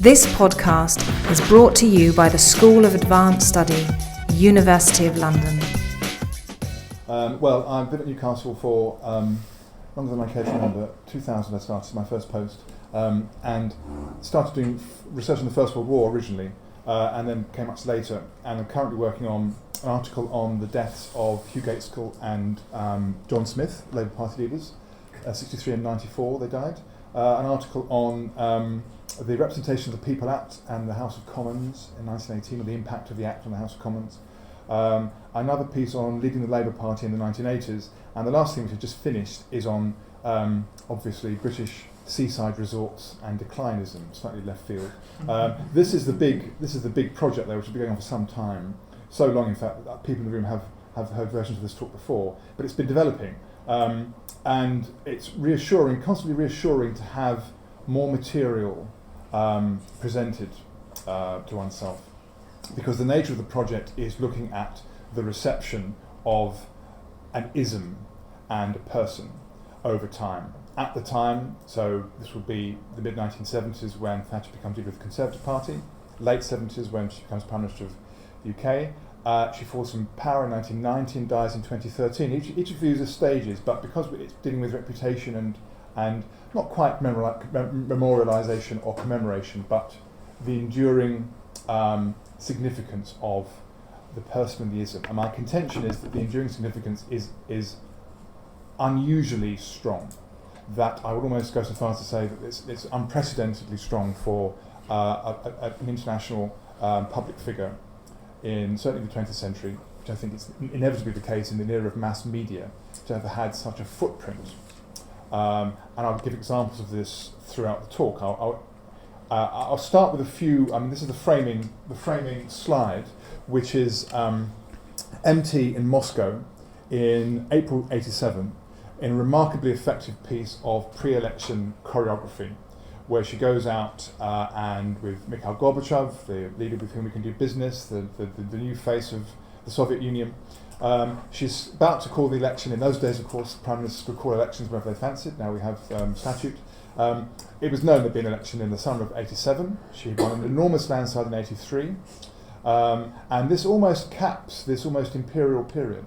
This podcast is brought to you by the School of Advanced Study, University of London. Well, I've been at Newcastle for longer than I care to remember. 2000 I started my first post, and started doing research on the First World War originally, and then came much later, and I'm currently working on an article on the deaths of Hugh Gaitskell and John Smith, Labour Party leaders, 63 and 94 they died, an article on the Representation of the People Act and the House of Commons in 1918, or the impact of the Act on the House of Commons. Another piece on leading the Labour Party in the 1980s, and the last thing which I've just finished is on obviously British seaside resorts and declinism, slightly left field. This is the big project though, which has been going on for some time, so long in fact that people in the room have heard versions of this talk before, but it's been developing, and it's reassuring, constantly reassuring to have more material presented to oneself, because the nature of the project is looking at the reception of an ism and a person over time. At the time, so this would be the mid-1970s when Thatcher becomes leader of the Conservative Party, late 70s when she becomes Prime Minister of the UK. She falls from power in 1990 and dies in 2013. Each of these are stages, but because it's dealing with reputation and not quite memorialisation or commemoration, but the enduring significance of the person and the ism. And my contention is that the enduring significance is unusually strong. That I would almost go so far as to say that it's unprecedentedly strong for an international public figure in certainly the 20th century, which I think is inevitably the case in the era of mass media, to have had such a footprint. And I'll give examples of this throughout the talk. I'll start with a few. This is the framing slide, which is MT in Moscow in April '87, in a remarkably effective piece of pre-election choreography, where she goes out and with Mikhail Gorbachev, the leader with whom we can do business, the new face of the Soviet Union. She's about to call the election. In those days, of course, Prime Ministers could call elections wherever they fancied. Now we have statute. It was known there'd been an election in the summer of '87. She had won an enormous landslide in '83. And this almost caps this almost imperial period,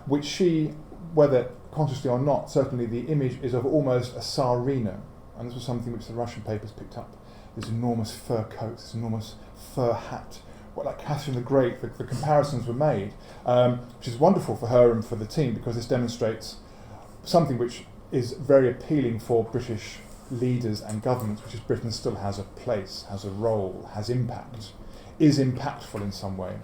which she, whether consciously or not, certainly the image is of almost a Tsarina. And this was something which the Russian papers picked up. This enormous fur coat, this enormous fur hat. Like Catherine the Great, the comparisons were made, which is wonderful for her and for the team, because this demonstrates something which is very appealing for British leaders and governments, which is Britain still has a place, has a role, has impact, is impactful in some way.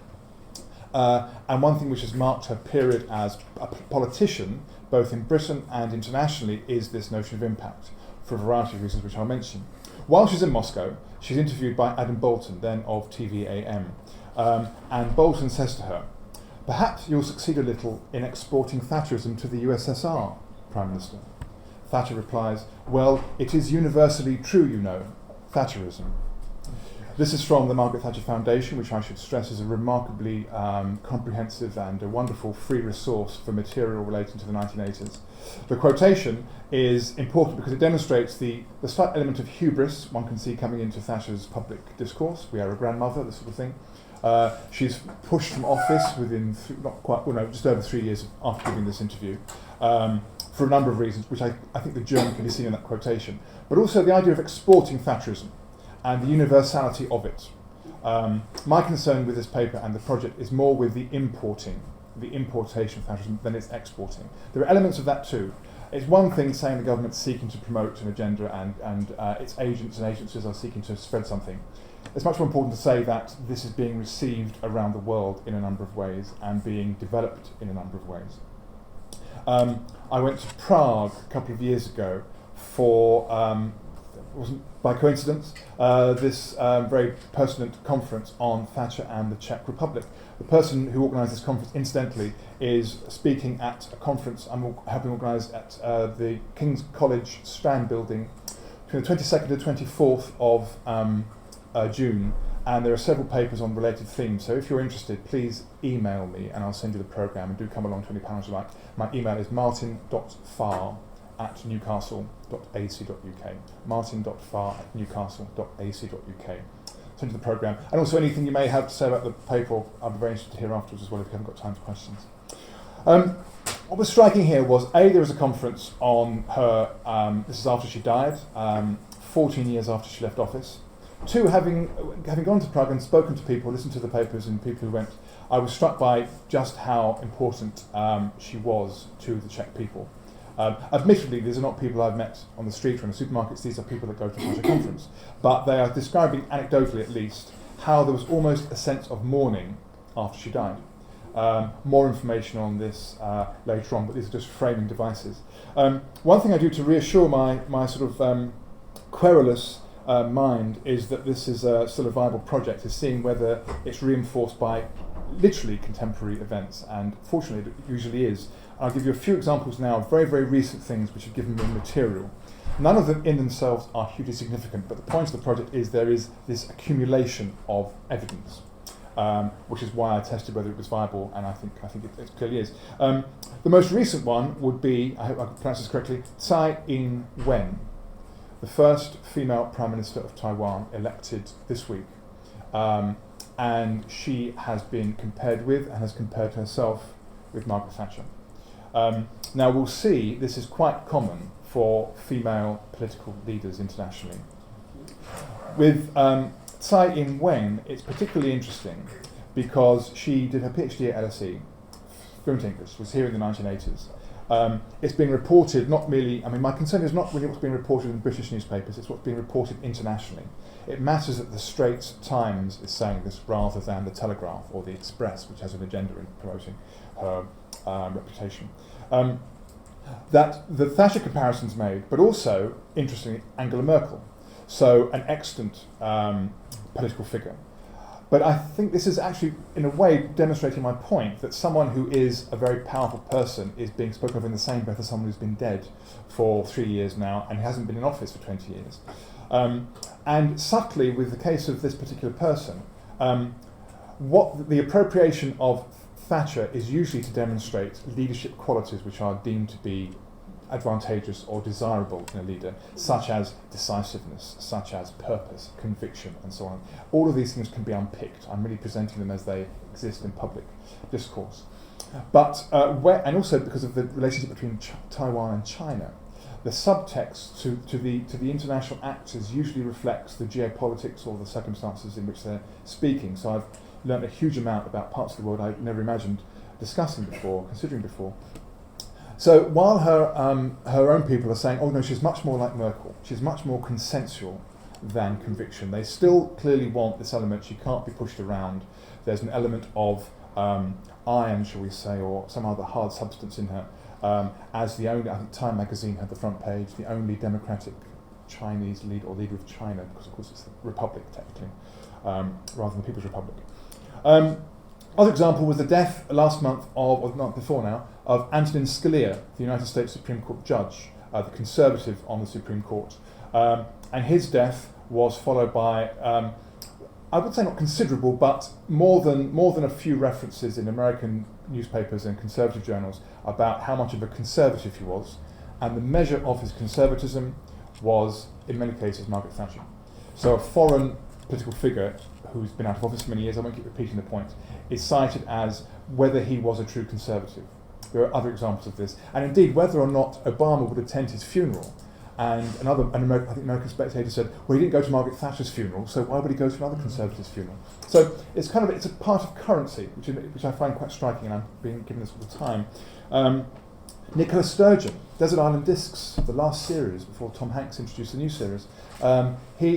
And one thing which has marked her period as a politician, both in Britain and internationally, is this notion of impact, for a variety of reasons which I'll mention. While she's in Moscow, she's interviewed by Adam Bolton, then of TVAM, and Bolton says to her, "Perhaps you'll succeed a little in exporting Thatcherism to the USSR, Prime Minister." Thatcher replies, "Well, it is universally true, you know, Thatcherism." This is from the Margaret Thatcher Foundation, which I should stress is a remarkably comprehensive and a wonderful free resource for material relating to the 1980s. The quotation is important because it demonstrates the slight element of hubris one can see coming into Thatcher's public discourse. We are a grandmother, this sort of thing. She's pushed from office within just over 3 years after giving this interview, for a number of reasons, which I think the germ can be seen in that quotation. But also the idea of exporting Thatcherism and the universality of it. My concern with this paper and the project is more with the importation of Thatcherism than its exporting. There are elements of that too. It's one thing saying the government's seeking to promote an agenda and its agents and agencies are seeking to spread something. It's much more important to say that this is being received around the world in a number of ways and being developed in a number of ways. I went to Prague a couple of years ago for, it wasn't by coincidence, this very pertinent conference on Thatcher and the Czech Republic. The person who organised this conference, incidentally, is speaking at a conference I'm helping organise at the King's College Strand building between the 22nd and 24th of June, and there are several papers on related themes, so if you're interested, please email me and I'll send you the programme, and do come along to any panels you like. My email is martin.farr martin.farr@newcastle.ac.uk. martin.farr@newcastle.ac.uk. Send to the programme. And also anything you may have to say about the paper, I'll be very interested to hear afterwards as well if you haven't got time for questions. What was striking here was, there was a conference on her, this is after she died, 14 years after she left office. 2, having gone to Prague and spoken to people, listened to the papers and people who went, I was struck by just how important she was to the Czech people. Admittedly, these are not people I've met on the street or in the supermarkets, these are people that go to such a conference. But they are describing, anecdotally at least, how there was almost a sense of mourning after she died. More information on this later on, but these are just framing devices. One thing I do to reassure my sort of querulous mind is that this is still a viable project, is seeing whether it's reinforced by literally contemporary events, and fortunately it usually is. I'll give you a few examples now of very, very recent things which have given me material. None of them in themselves are hugely significant, but the point of the project is there is this accumulation of evidence, which is why I tested whether it was viable, and I think it clearly is. The most recent one would be, I hope I pronounce this correctly, Tsai Ing-wen, the first female Prime Minister of Taiwan, elected this week. And she has been compared with, and has compared herself with, Margaret Thatcher. Now we'll see, this is quite common for female political leaders internationally. With Tsai Ing-wen, it's particularly interesting because she did her PhD at LSE, fluent English, was here in the 1980s. It's being reported not merely, my concern is not really what's being reported in British newspapers, it's what's being reported internationally. It matters that the Straits Times is saying this rather than the Telegraph or the Express, which has an agenda in promoting her reputation. That the Thatcher comparison's made, but also, interestingly, Angela Merkel. So an extant political figure. But I think this is actually, in a way, demonstrating my point that someone who is a very powerful person is being spoken of in the same breath as someone who's been dead for 3 years now and hasn't been in office for 20 years. And subtly, with the case of this particular person, what the appropriation of Thatcher is usually to demonstrate leadership qualities which are deemed to be advantageous or desirable in a leader, such as decisiveness, such as purpose, conviction, and so on. All of these things can be unpicked. I'm really presenting them as they exist in public discourse. But, and also because of the relationship between Taiwan and China, the subtext to the international actors usually reflects the geopolitics or the circumstances in which they're speaking. So I've learned a huge amount about parts of the world I never imagined discussing before, considering before. So while her own people are saying, oh no, she's much more like Merkel, she's much more consensual than conviction, they still clearly want this element, she can't be pushed around. There's an element of iron, shall we say, or some other hard substance in her, as the only, I think Time magazine had the front page, the only democratic Chinese leader, or leader of China, because of course it's the Republic technically, rather than the People's Republic. Other example was the death last month of, or the month before now, of Antonin Scalia, the United States Supreme Court judge, the conservative on the Supreme Court. And his death was followed by, I would say not considerable, but more than a few references in American newspapers and conservative journals about how much of a conservative he was. And the measure of his conservatism was, in many cases, Margaret Thatcher. So a foreign political figure who's been out of office for many years, I won't keep repeating the point, is cited as whether he was a true conservative. There are other examples of this. And indeed, whether or not Obama would attend his funeral. And I think American Spectator said, well, he didn't go to Margaret Thatcher's funeral, so why would he go to another Conservative's funeral? So it's it's a part of currency, which I find quite striking, and I'm being given this all the time. Nicola Sturgeon, Desert Island Discs, the last series before Tom Hanks introduced the new series.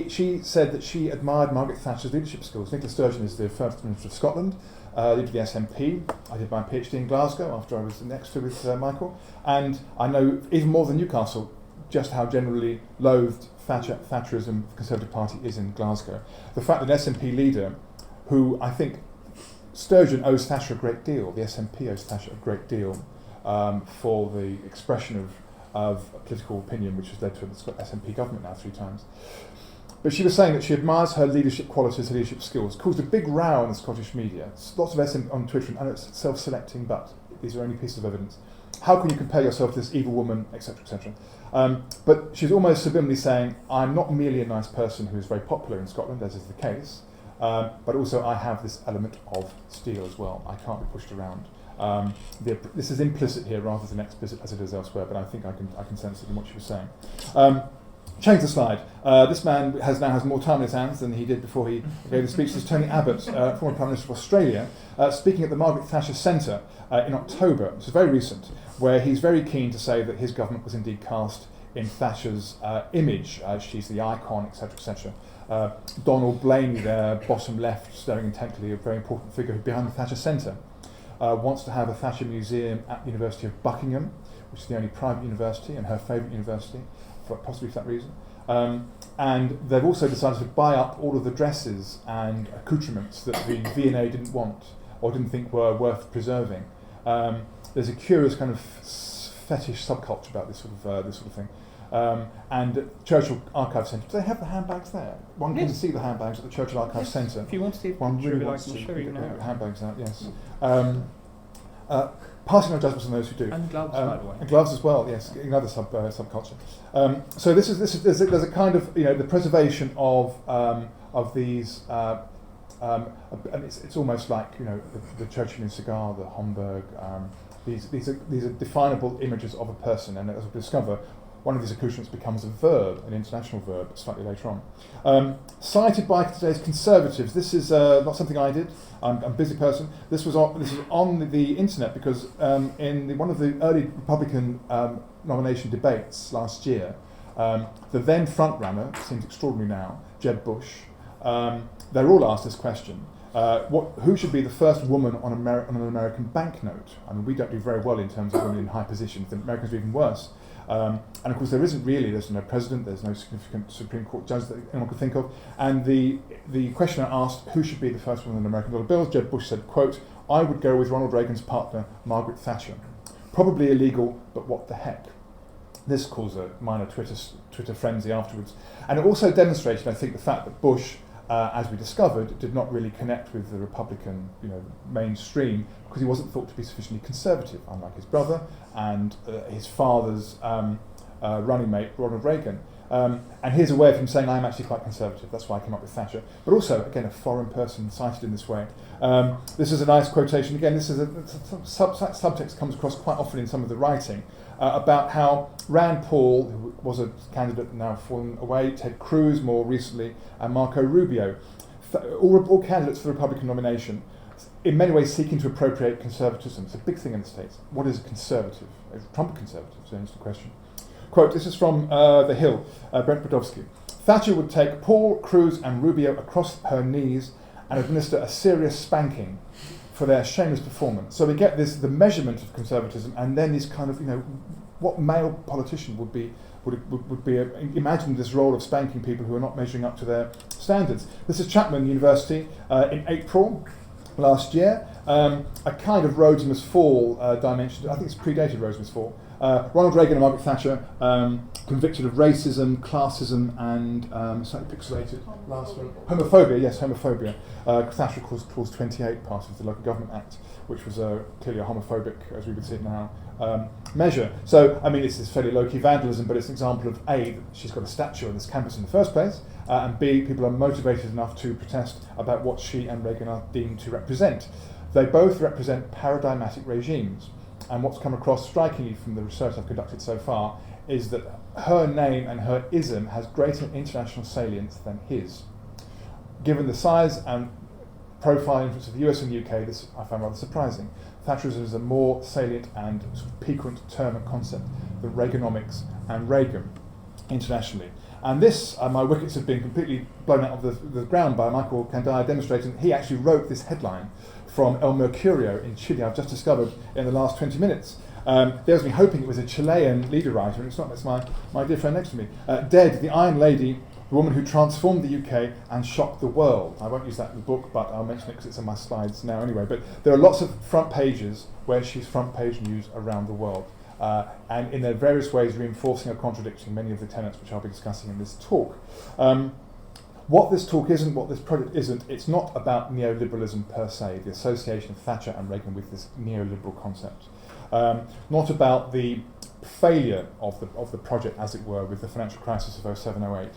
She said that she admired Margaret Thatcher's leadership skills. Nicola Sturgeon is the First Minister of Scotland, leader of the SNP. I did my PhD in Glasgow after I was next to with Michael, and I know even more than Newcastle just how generally loathed Thatcherism, the Conservative Party, is in Glasgow. The fact that an SNP leader, who I think Sturgeon owes Thatcher a great deal, the SNP owes Thatcher a great deal for the expression of political opinion, which has led to the SNP government now 3 times. But she was saying that she admires her leadership qualities, her leadership skills. Caused a big row in the Scottish media. Lots of SNP on Twitter, and I know it's self-selecting, but these are only pieces of evidence. how can you compare yourself to this evil woman, etc., etc. But she's almost subliminally saying, I'm not merely a nice person who is very popular in Scotland, as is the case, but also I have this element of steel as well. I can't be pushed around. This is implicit here rather than explicit as it is elsewhere, but I think I can sense it in what she was saying. Change the slide. This man now has more time in his hands than he did before he gave the speech. This is Tony Abbott, former Prime Minister of Australia, speaking at the Margaret Thatcher Centre in October. This is very recent, where he's very keen to say that his government was indeed cast in Thatcher's image. She's the icon, etc., etc. Donald Blaney there, bottom left, staring intently, a very important figure behind the Thatcher Centre, wants to have a Thatcher Museum at the University of Buckingham, which is the only private university and her favourite university, possibly for that reason. And they've also decided to buy up all of the dresses and accoutrements that the V&A didn't want or didn't think were worth preserving. There's a curious kind of fetish subculture about this sort of thing. And Churchill Archive Centre, do they have the handbags there? One can see the handbags at the Churchill Archive Centre. If you want to see one really I wants can to show you now. handbags out, yes. Passing no judgments on those who do. And gloves, by the way. And gloves as well, yes, another subculture. So there's a kind of, the preservation of these. And it's almost like the Churchill cigar, the Homburg. These are definable images of a person, and as we discover, one of these accoutrements becomes a verb, an international verb, slightly later on. Cited by today's Conservatives. This is not something I did. I'm a busy person. This was on the internet because in one of the early Republican nomination debates last year, the then frontrunner, seems extraordinary now, Jeb Bush, they're all asked this question. Who should be the first woman on an American banknote? I mean, we don't do very well in terms of women in high positions. The Americans are even worse. And of course, there's no president, there's no significant Supreme Court judge that anyone could think of. And the questioner asked who should be the first woman on an American dollar bill. Jeb Bush said, quote, I would go with Ronald Reagan's partner, Margaret Thatcher. Probably illegal, but what the heck? This caused a minor Twitter frenzy afterwards. And it also demonstrated, I think, the fact that Bush, as we discovered, did not really connect with the Republican, mainstream because he wasn't thought to be sufficiently conservative, unlike his brother and his father's running mate, Ronald Reagan. And here's a way of him saying, I'm actually quite conservative. That's why I came up with Thatcher. But also, again, a foreign person cited in this way. This is a nice quotation. Again, this is subtext comes across quite often in some of the writing about how Rand Paul, who was a candidate now fallen away, Ted Cruz more recently, and Marco Rubio, all candidates for the Republican nomination, in many ways seeking to appropriate conservatism. It's a big thing in the States. What is a conservative? Is Trump a conservative? It's an interesting question. Quote, this is from The Hill, Brent Podolsky. Thatcher would take Paul, Cruz and Rubio across her knees and administer a serious spanking for their shameless performance. So we get the measurement of conservatism, and then this kind of, what male politician would be imagine this role of spanking people who are not measuring up to their standards. This is Chapman University in April last year. A kind of Rhodes Must Fall dimension. I think it's predated Rhodes Must Fall. Ronald Reagan and Margaret Thatcher convicted of racism, classism, and slightly pixelated. Last one, homophobia. Yes, homophobia. Thatcher caused Clause 28, part of the Local Government Act, which was clearly a homophobic, as we would see it now, measure. So, I mean, this is fairly low-key vandalism, but it's an example of A, that she's got a statue on this campus in the first place, and B, people are motivated enough to protest about what she and Reagan are deemed to represent. They both represent paradigmatic regimes. And what's come across strikingly from the research I've conducted so far is that her name and her ism has greater international salience than his. Given the size and profile influence of the US and the UK, this I find rather surprising. Thatcherism is a more salient and sort of piquant term and concept than Reaganomics and Reagan internationally. And this, my wickets have been completely blown out of the ground by Michael Candaya, demonstrating he actually wrote this headline from El Mercurio in Chile, I've just discovered in the last 20 minutes. There's me hoping it was a Chilean leader writer, and it's not, that's my dear friend next to me. Dead, the Iron Lady, the woman who transformed the UK and shocked the world. I won't use that in the book, but I'll mention it because it's on my slides now anyway. But there are lots of front pages where she's front page news around the world. And in their various ways reinforcing or contradicting many of the tenets which I'll be discussing in this talk. What this talk isn't, what this project isn't, it's not about neoliberalism per se, the association of Thatcher and Reagan with this neoliberal concept. not about the failure of the project, as it were, with the financial crisis of 07-08,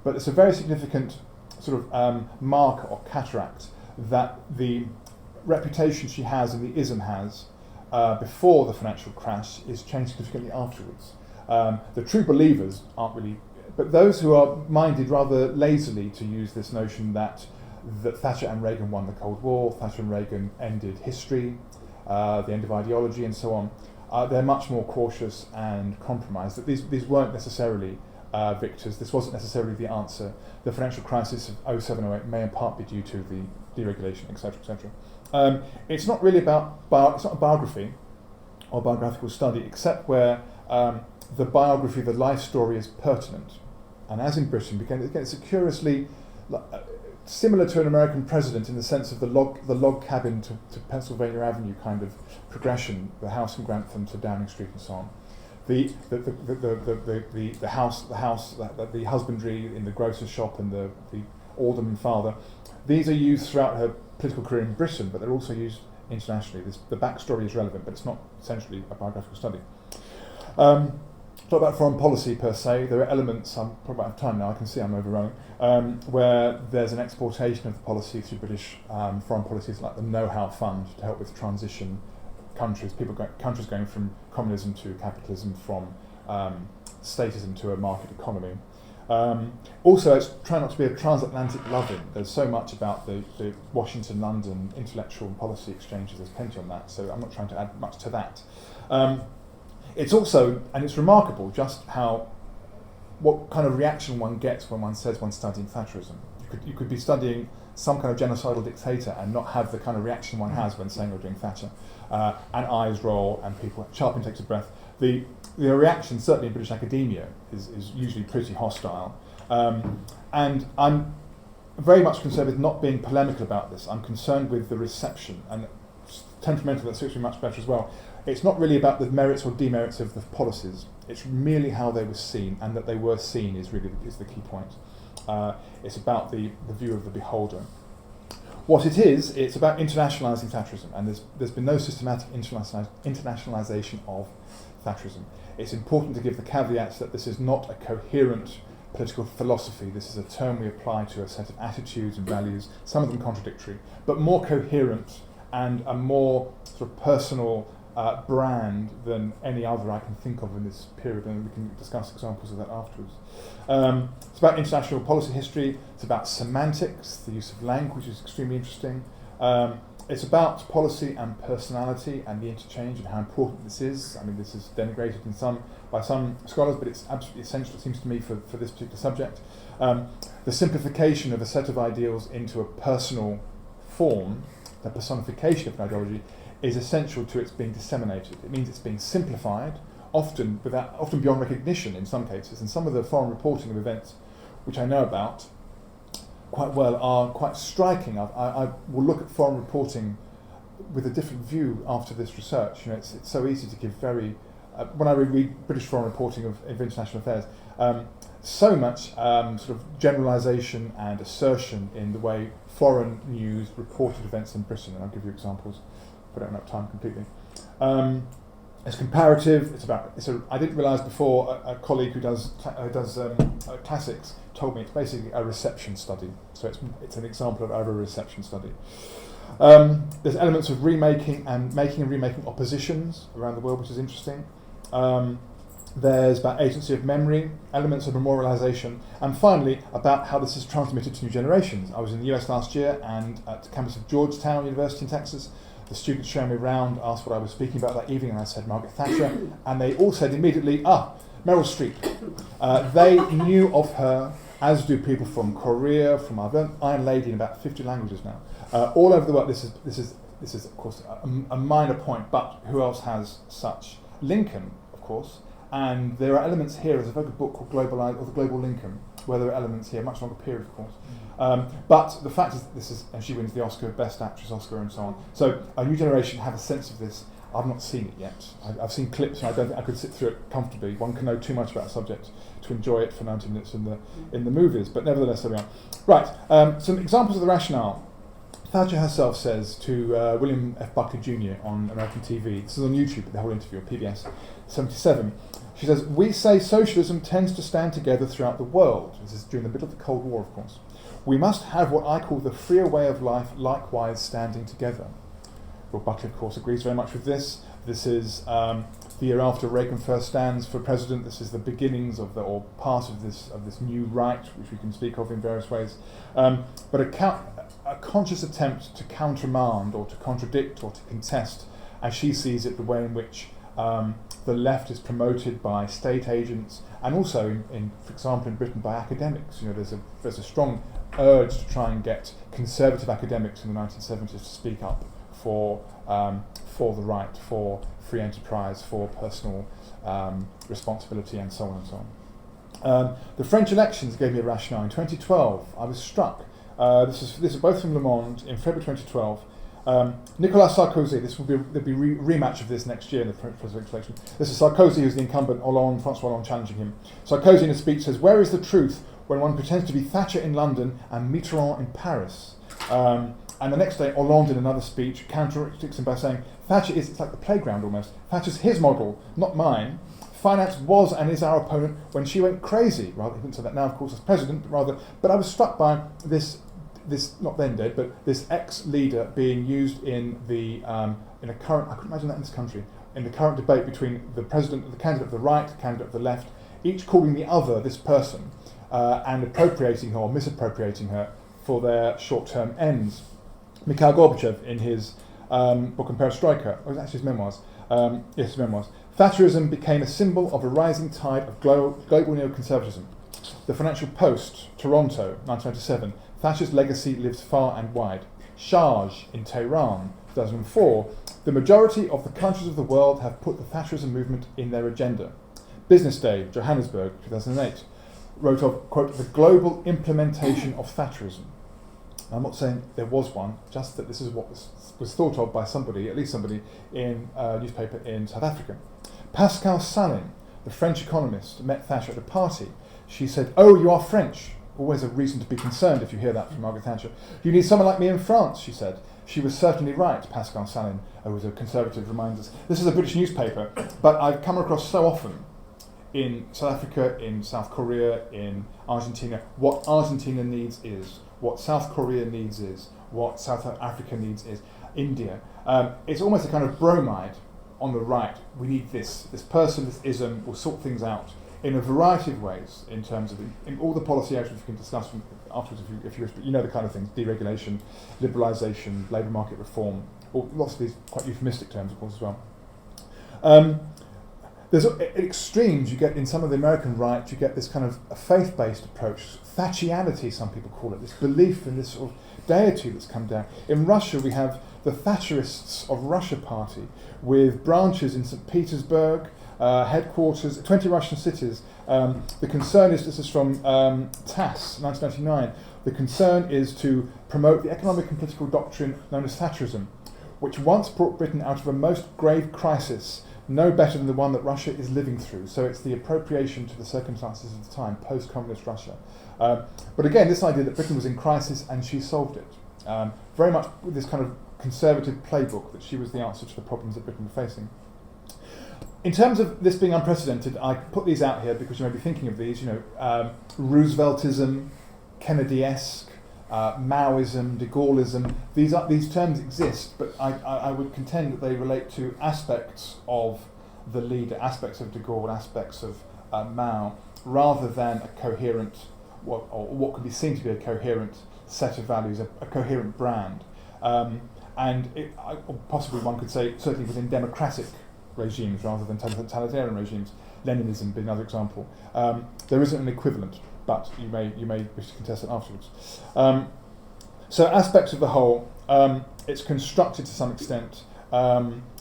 but it's a very significant sort of marker or cataract that the reputation she has and the ism has before the financial crash is changed significantly afterwards. The true believers aren't really, but those who are minded rather lazily to use this notion that Thatcher and Reagan won the Cold War, Thatcher and Reagan ended history, the end of ideology and so on, they're much more cautious and compromised, that these weren't necessarily victors, this wasn't necessarily the answer. The financial crisis of 07-08 may in part be due to the deregulation, etc., etc. It's not really about, it's not a biography or biographical study, except where the biography, the life story is pertinent. And as in Britain, again, it's a curiously similar to an American president in the sense of the log cabin to Pennsylvania Avenue kind of progression, the house in Grantham to Downing Street and so on. The house, the husbandry in the grocer's shop and the alderman father, these are used throughout her political career in Britain, but they're also used internationally. The backstory is relevant, but it's not essentially a biographical study. Talk about foreign policy per se. There are elements, I'm probably out of time now, I can see I'm overrunning, where there's an exportation of the policy through British foreign policies like the Know-How Fund to help with transition countries, countries going from communism to capitalism, from statism to a market economy. Also, it's trying not to be a transatlantic loving. There's so much about the Washington-London intellectual and policy exchanges, there's plenty on that, so I'm not trying to add much to that. It's also, and it's remarkable, just what kind of reaction one gets when one says one's studying Thatcherism. You could be studying some kind of genocidal dictator and not have the kind of reaction one has when saying you're doing Thatcher. And eyes roll and people sharply takes a breath. The reaction, certainly in British academia, is usually pretty hostile. And I'm very much concerned with not being polemical about this. I'm concerned with the reception, and temperamental, that suits me much better as well. It's not really about the merits or demerits of the policies. It's merely how they were seen, and that they were seen is the key point. It's about the view of the beholder. What it is, it's about internationalising Thatcherism, and there's been no systematic internationalisation of Thatcherism. It's important to give the caveats that this is not a coherent political philosophy. This is a term we apply to a set of attitudes and values, some of them contradictory, but more coherent and a more sort of personal brand than any other I can think of in this period, and we can discuss examples of that afterwards. It's about international policy history, it's about semantics, the use of language is extremely interesting. It's about policy and personality and the interchange and how important this is. I mean, this is denigrated by some scholars, but it's absolutely essential, it seems to me, for this particular subject. The simplification of a set of ideals into a personal form, the personification of an ideology, is essential to its being disseminated. It means it's being simplified, often beyond recognition in some cases, and some of the foreign reporting of events which I know about quite well are quite striking. I will look at foreign reporting with a different view after this research. You know, it's so easy to give very when I read British foreign reporting of international affairs, so much sort of generalisation and assertion in the way foreign news reported events in Britain, and I'll give you examples. I don't have time completely. It's comparative. I didn't realise before. A colleague who does classics told me it's basically a reception study. So it's an example of a reception study. There's elements of remaking and making and remaking oppositions around the world, which is interesting. There's about agency of memory, elements of memorialisation, and finally about how this is transmitted to new generations. I was in the US last year, and at the campus of Georgetown University in Texas, the students showing me around asked what I was speaking about that evening, and I said Margaret Thatcher, and they all said immediately, Meryl Streep. They knew of her, as do people from Korea, from our Iron Lady in about 50 languages now. All over the world. This is of course a minor point, but who else has such? Lincoln, of course, and there are elements here. There's a very good book called The Global Lincoln, where there are elements here, much longer period, of course. But the fact is, and she wins the Oscar, Best Actress Oscar, and so on. So a new generation have a sense of this. I've not seen it yet. I've seen clips, and I don't think I could sit through it comfortably. One can know too much about a subject to enjoy it for 90 minutes in the movies, but nevertheless, there we are. Right, some examples of the rationale. Thatcher herself says to William F. Buckley Jr. on American TV, this is on YouTube, the whole interview, PBS 77, she says, "We say socialism tends to stand together throughout the world." This is during the middle of the Cold War, of course. "We must have what I call the freer way of life likewise standing together." Lord Buckley, of course, agrees very much with this. This is the year after Reagan first stands for president. This is the beginnings of or part of this new right, which we can speak of in various ways. But a conscious attempt to countermand or to contradict or to contest, as she sees it, the way in which the left is promoted by state agents, and also, for example, in Britain by academics. There's a strong urge to try and get conservative academics in the 1970s to speak up for the right, for free enterprise, for personal responsibility, and so on and so on. The French elections gave me a rationale. In 2012, I was struck. This is both from Le Monde in February 2012. Nicolas Sarkozy, there'll be rematch of this next year in the presidential election. This is Sarkozy, who's the incumbent, François Hollande challenging him. Sarkozy in a speech says, "Where is the truth when one pretends to be Thatcher in London and Mitterrand in Paris?" And the next day, Hollande in another speech contradicts him by saying, "Thatcher it's like the playground almost. Thatcher's his model, not mine. Finance was and is our opponent when she went crazy." Rather, he wouldn't say that now, of course, as president, but I was struck by this not then dead, but this ex-leader being used in in a current, I couldn't imagine that in this country, in the current debate between the president, the candidate of the right, the candidate of the left, each calling the other this person, and appropriating her or misappropriating her for their short-term ends. Mikhail Gorbachev, in his book on Perestroika, or it was actually his memoirs, his memoirs, "Thatcherism became a symbol of a rising tide of global neoconservatism." The Financial Post, Toronto, 1997, "Thatcher's legacy lives far and wide." Sharj, in Tehran, 2004, "The majority of the countries of the world have put the Thatcherism movement in their agenda." Business Day, Johannesburg, 2008, wrote of, quote, "the global implementation of Thatcherism." I'm not saying there was one, just that this is what was thought of by somebody, at least somebody, in a newspaper in South Africa. Pascal Salin, the French economist, met Thatcher at a party. She said, "Oh, you are French." Always a reason to be concerned if you hear that from Margaret Thatcher. "You need someone like me in France," she said. She was certainly right, Pascal Salin, who was a conservative, reminds us. This is a British newspaper, but I've come across so often in South Africa, in South Korea, in Argentina, what Argentina needs is, what South Korea needs is, what South Africa needs is, India. It's almost a kind of bromide on the right. We need this person, this ism, will sort things out in a variety of ways in terms of in all the policy areas we can discuss afterwards if you know the kind of things: deregulation, liberalisation, labour market reform, lots of these quite euphemistic terms, of course, as well. There's at extremes you get in some of the American right. You get this kind of a faith-based approach, Thatchianity, some people call it, this belief in this sort of deity that's come down. In Russia, we have the Thatcherists of Russia party with branches in St. Petersburg, headquarters, 20 Russian cities. The concern is, this is from TASS, 1999, the concern is to promote the economic and political doctrine known as Thatcherism, which once brought Britain out of a most grave crisis, no better than the one that Russia is living through. So it's the appropriation to the circumstances of the time, post-communist Russia. But again, this idea that Britain was in crisis and she solved it. Very much with this kind of conservative playbook that she was the answer to the problems that Britain were facing. In terms of this being unprecedented, I put these out here because you may be thinking of these, Rooseveltism, Kennedy-esque, Maoism, de Gaulleism. These terms exist, but I would contend that they relate to aspects of the leader, aspects of de Gaulle, aspects of Mao, rather than a coherent, or what could be seen to be a coherent set of values, a coherent brand. Possibly one could say, certainly within democratic regimes rather than totalitarian regimes, Leninism being another example. There isn't an equivalent, but you may wish to contest it afterwards. So aspects of the whole, it's constructed to some extent.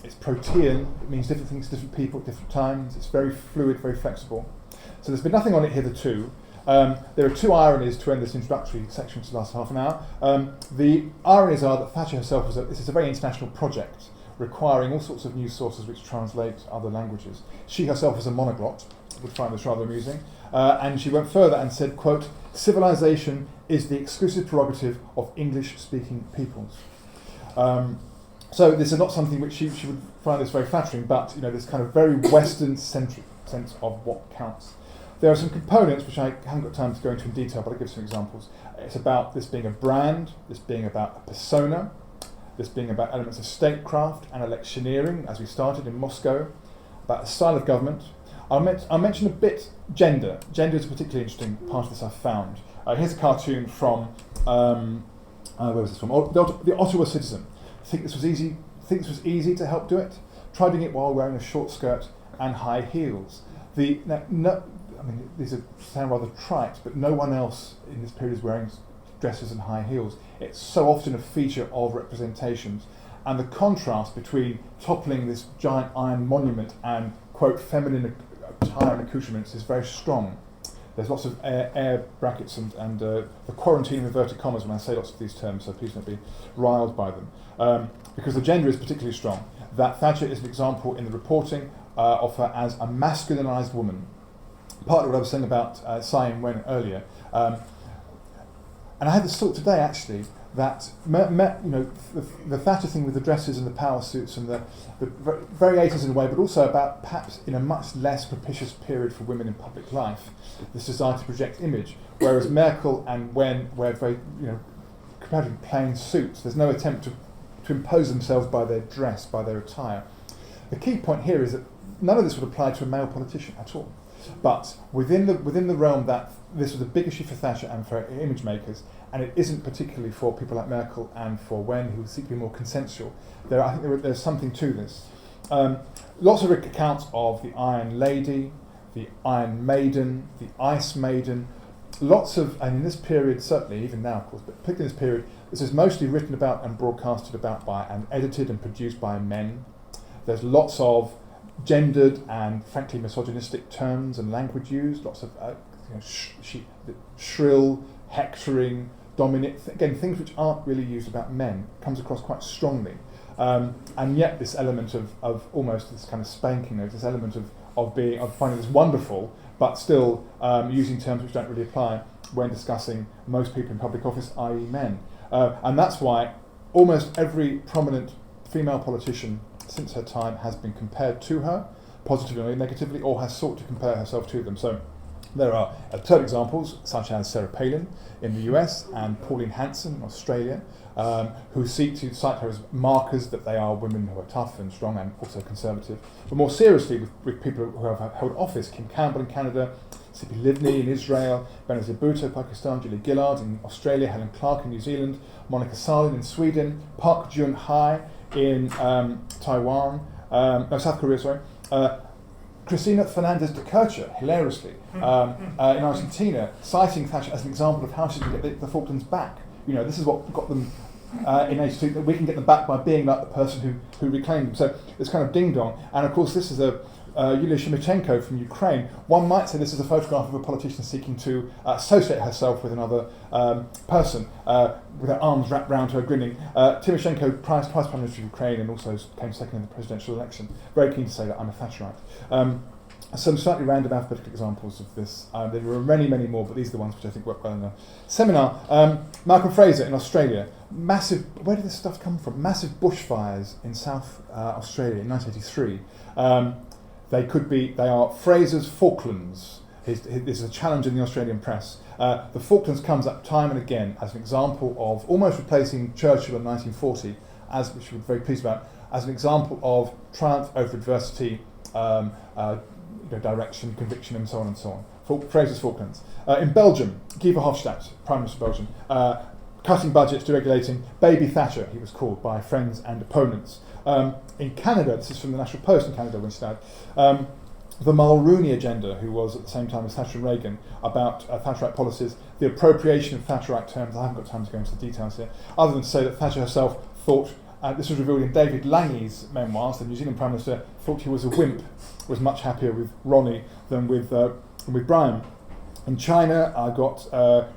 It's protean, it means different things to different people at different times. It's very fluid, very flexible. So there's been nothing on it hitherto. There are two ironies to end this introductory section, which lasts half an hour. The ironies are that Thatcher herself this is a very international project, requiring all sorts of news sources which translate other languages. She herself is a monoglot. would find this rather amusing. And she went further and said, quote, "Civilization is the exclusive prerogative of English-speaking peoples." So this is not something which she would find this very flattering, but this kind of very Western-centric sense of what counts. There are some components which I haven't got time to go into in detail, but I'll give some examples. It's about this being a brand, this being about a persona, this being about elements of statecraft and electioneering, as we started in Moscow, about the style of government. I'll mention a bit gender. Gender is a particularly interesting part of this I've found. Here's a cartoon from, where was this from? The Ottawa Citizen. Think this was easy to help do it? Try doing it while wearing a short skirt and high heels. These sound rather trite, but no one else in this period is wearing dresses and high heels. It's so often a feature of representations. And the contrast between toppling this giant iron monument and, quote, feminine attire and accoutrements is very strong. There's lots of air brackets and the quarantine of inverted commas when I say lots of these terms, so please don't be riled by them. Because the gender is particularly strong. That Thatcher is an example in the reporting of her as a masculinized woman. Partly what I was saying about Tsai Ing-wen earlier. And I had this thought today, actually, that the Thatcher thing with the dresses and the power suits and the very 80s in a way, but also about perhaps in a much less propitious period for women in public life, this desire to project image. Whereas Merkel and Wen wear very, comparatively plain suits. There's no attempt to impose themselves by their dress, by their attire. The key point here is that none of this would apply to a male politician at all. But within the realm that this was a big issue for Thatcher and for image makers, and it isn't particularly for people like Merkel and for Wen, who seek to be more consensual. I think there's something to this. Lots of accounts of the Iron Lady, the Iron Maiden, the Ice Maiden. And in this period, certainly, even now, of course, but particularly in this period, this is mostly written about and broadcasted about by and edited and produced by men. There's lots of gendered and frankly misogynistic terms and language used, lots of shrill, hectoring, dominant, again, things which aren't really used about men, comes across quite strongly. And yet this element of almost this kind of spanking, this element of finding this wonderful, but still using terms which don't really apply when discussing most people in public office, i.e. men. And that's why almost every prominent female politician since her time has been compared to her, positively or negatively, or has sought to compare herself to them. So there are absurd examples, such as Sarah Palin in the US and Pauline Hanson in Australia, who seek to cite her as markers that they are women who are tough and strong and also conservative. But more seriously, with people who have held office, Kim Campbell in Canada, Sipi Livni in Israel, Benazir Bhutto, Pakistan, Julia Gillard in Australia, Helen Clark in New Zealand, Monica Salin in Sweden, Park Geun-hye in Taiwan, South Korea, sorry. Cristina Fernandez de Kirchner, hilariously, in Argentina, citing Thatcher as an example of how she can get the Falklands back. This is what got them in 82, that we can get them back by being like the person who reclaimed them. So it's kind of ding-dong. And of course, this is Yulia Shymychenko from Ukraine. One might say this is a photograph of a politician seeking to associate herself with another person, with her arms wrapped round her, grinning. Tymoshenko, twice Prime Minister of Ukraine, and also came second in the presidential election. Very keen to say that I'm a Thatcherite. Some slightly random alphabetical examples of this. There were many, many more, but these are the ones which I think work well in the seminar. Malcolm Fraser in Australia. Massive, where did this stuff come from? Massive bushfires in South Australia in 1983. They are Fraser's Falklands. This is a challenge in the Australian press. The Falklands comes up time and again as an example of almost replacing Churchill in 1940, which we're very pleased about, as an example of triumph over adversity, direction, conviction, and so on and so on. Fraser's Falklands. In Belgium, Guy Verhofstadt, Prime Minister of Belgium, cutting budgets, deregulating, Baby Thatcher, he was called by friends and opponents. In Canada, this is from the National Post in Canada when she died, the Mulrooney agenda, who was at the same time as Thatcher and Reagan, about Thatcherite policies, the appropriation of Thatcherite terms. I haven't got time to go into the details here, other than to say that Thatcher herself thought, this was revealed in David Lange's memoirs, the New Zealand Prime Minister thought he was a wimp, was much happier with Ronnie than with Brian. In China, I got